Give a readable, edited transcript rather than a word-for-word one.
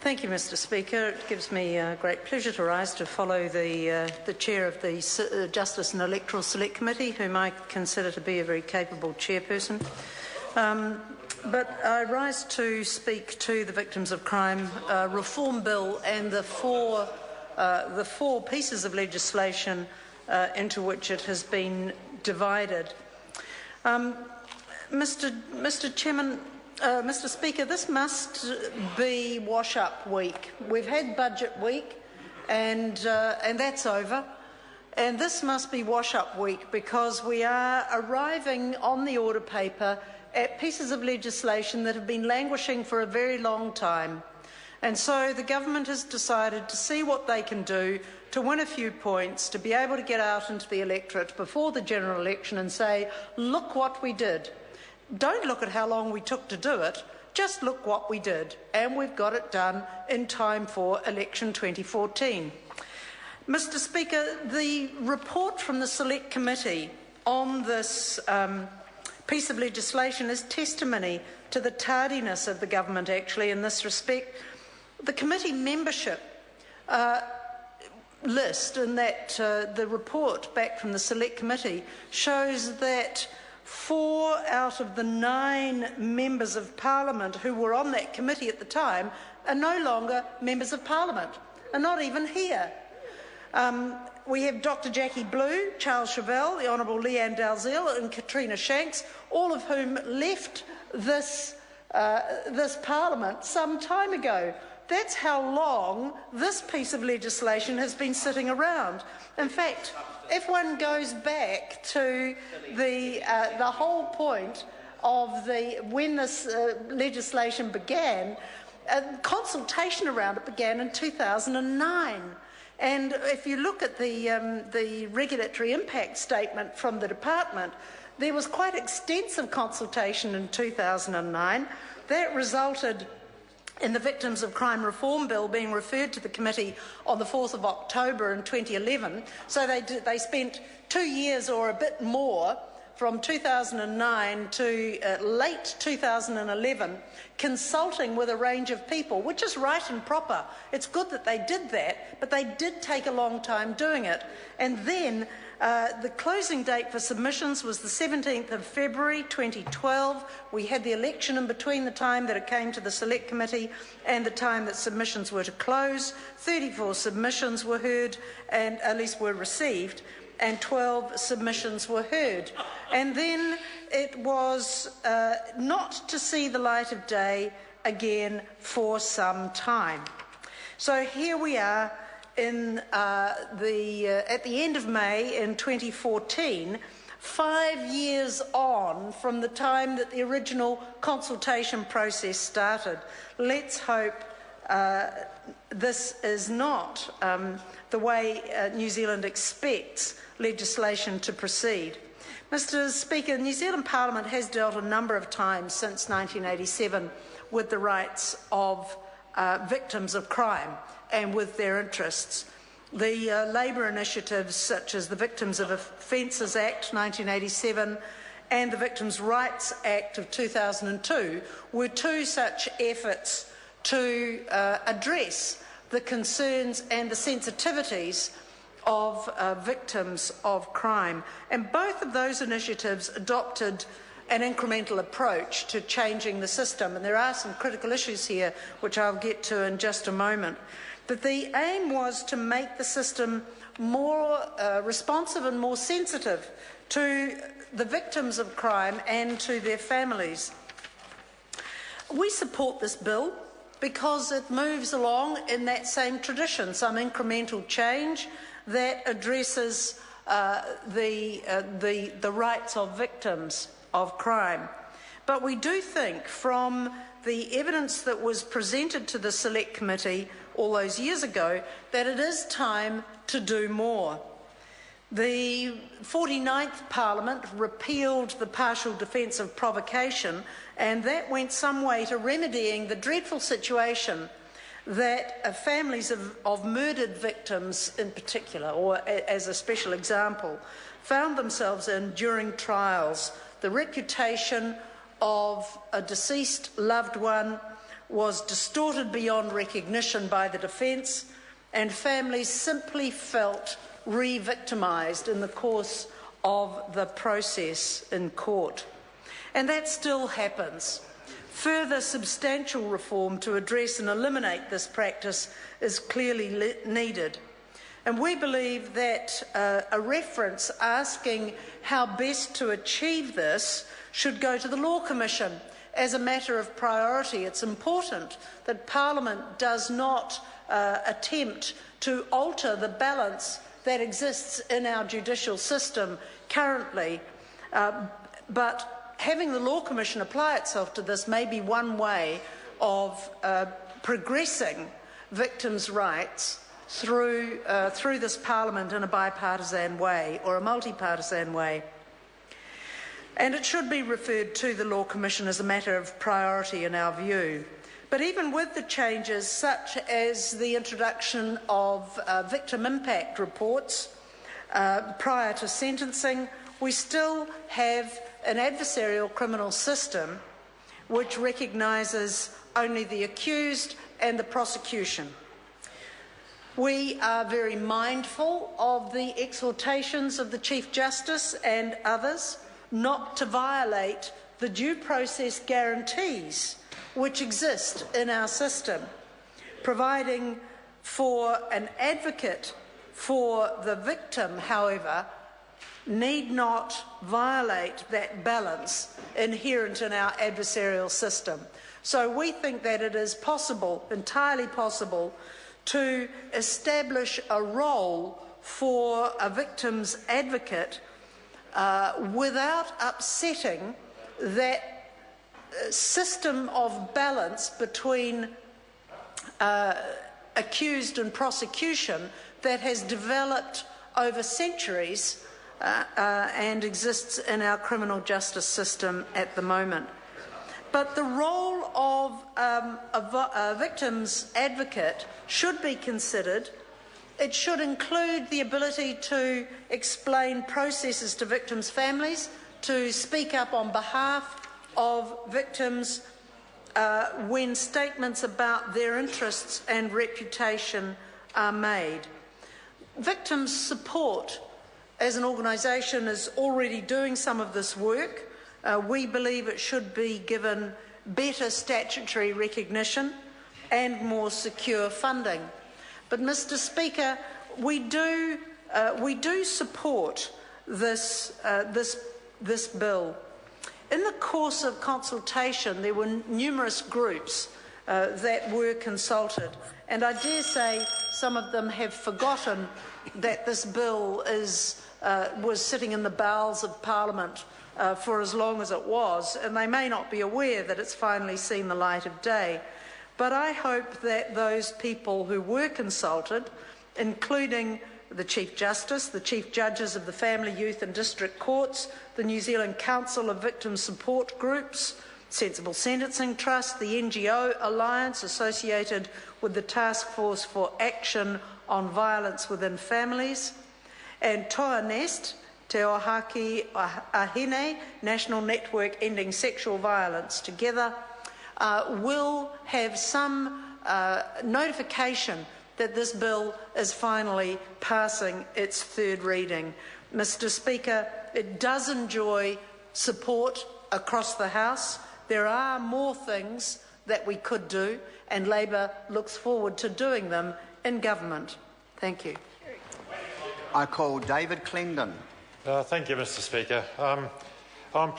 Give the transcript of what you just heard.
Thank you, Mr. Speaker. It gives me great pleasure to rise to follow the chair of the Justice and Electoral Select Committee, whom I consider to be a very capable chairperson. But I rise to speak to the Victims of Crime Reform Bill and the four pieces of legislation into which it has been divided. Mr. Chairman, Mr. Speaker, this must be wash-up week. We've had budget week, and that's over. And this must be wash-up week because we are arriving on the order paper at pieces of legislation that have been languishing for a very long time. And so the government has decided to see what they can do to win a few points, to be able to get out into the electorate before the general election and say, look what we did. Don't look at how long we took to do it, just look what we did, and we've got it done in time for election 2014. Mr. Speaker, the report from the Select Committee on this piece of legislation is testimony to the tardiness of the government, actually, in this respect. The committee membership list in that the report back from the Select Committee shows that 4 out of the 9 members of Parliament who were on that committee at the time are no longer members of Parliament, are not even here. We have Dr. Jackie Blue, Charles Chauvel, the Honourable Leanne Dalziel and Katrina Shanks, all of whom left this Parliament some time ago. That's how long this piece of legislation has been sitting around. In fact, if one goes back to the whole point of when this legislation began, consultation around it began in 2009. And if you look at the regulatory impact statement from the department, there was quite extensive consultation in 2009. That resulted in the Victims of Crime Reform Bill being referred to the committee on the 4th of October in 2011. So they spent 2 years or a bit more from 2009 to late 2011 consulting with a range of people, which is right and proper. It's good that they did that, but they did take a long time doing it. And then the closing date for submissions was the 17th of February 2012. We had the election in between the time that it came to the Select Committee and the time that submissions were to close. 34 submissions were heard, and at least were received, and 12 submissions were heard. And then it was not to see the light of day again for some time. So here we are at the end of May in 2014, 5 years on from the time that the original consultation process started. Let's hope this is not the way New Zealand expects legislation to proceed. Mr. Speaker, New Zealand Parliament has dealt a number of times since 1987 with the rights of victims of crime and with their interests. The Labour initiatives such as the Victims of Offences Act 1987 and the Victims' Rights Act of 2002 were two such efforts to address the concerns and the sensitivities of victims of crime. And both of those initiatives adopted an incremental approach to changing the system. And there are some critical issues here, which I'll get to in just a moment. But the aim was to make the system more responsive and more sensitive to the victims of crime and to their families. We support this bill because it moves along in that same tradition, some incremental change that addresses the rights of victims of crime. But we do think from the evidence that was presented to the Select Committee all those years ago that it is time to do more. The 49th Parliament repealed the partial defence of provocation, and that went some way to remedying the dreadful situation that families of murdered victims in particular, or as a special example, found themselves in during trials. The reputation of a deceased loved one was distorted beyond recognition by the defence, and families simply felt re-victimised in the course of the process in court. And that still happens. Further substantial reform to address and eliminate this practice is clearly needed. And we believe that a reference asking how best to achieve this should go to the Law Commission as a matter of priority. It's important that Parliament does not attempt to alter the balance that exists in our judicial system currently, but having the Law Commission apply itself to this may be one way of progressing victims' rights through this Parliament in a bipartisan way or a multi-partisan way. And it should be referred to the Law Commission as a matter of priority in our view. But even with the changes such as the introduction of victim impact reports prior to sentencing, we still have an adversarial criminal system which recognises only the accused and the prosecution. We are very mindful of the exhortations of the Chief Justice and others not to violate the due process guarantees which exist in our system. Providing for an advocate for the victim, however, need not violate that balance inherent in our adversarial system. So we think that it is possible, entirely possible, to establish a role for a victim's advocate without upsetting that system of balance between accused and prosecution that has developed over centuries and exists in our criminal justice system at the moment. But the role of a victim's advocate should be considered. It should include the ability to explain processes to victims' families, to speak up on behalf of victims when statements about their interests and reputation are made. Victims Support, as an organisation, is already doing some of this work. We believe it should be given better statutory recognition and more secure funding. But, Mr. Speaker, we do support this bill. In the course of consultation, there were numerous groups that were consulted, and I dare say some of them have forgotten that this bill was sitting in the bowels of Parliament for as long as it was, and they may not be aware that it's finally seen the light of day. But I hope that those people who were consulted, including the Chief Justice, the Chief Judges of the Family, Youth and District Courts, the New Zealand Council of Victim Support Groups, Sensible Sentencing Trust, the NGO Alliance associated with the Task Force for Action on Violence Within Families, and Toa Nest, Te Ohaki Ahine, National Network Ending Sexual Violence, together will have some notification that this bill is finally passing its third reading. Mr. Speaker, it does enjoy support across the House. There are more things that we could do, and Labor looks forward to doing them in government. Thank you. I call David Clendon. Thank you, Mr. Speaker. I'm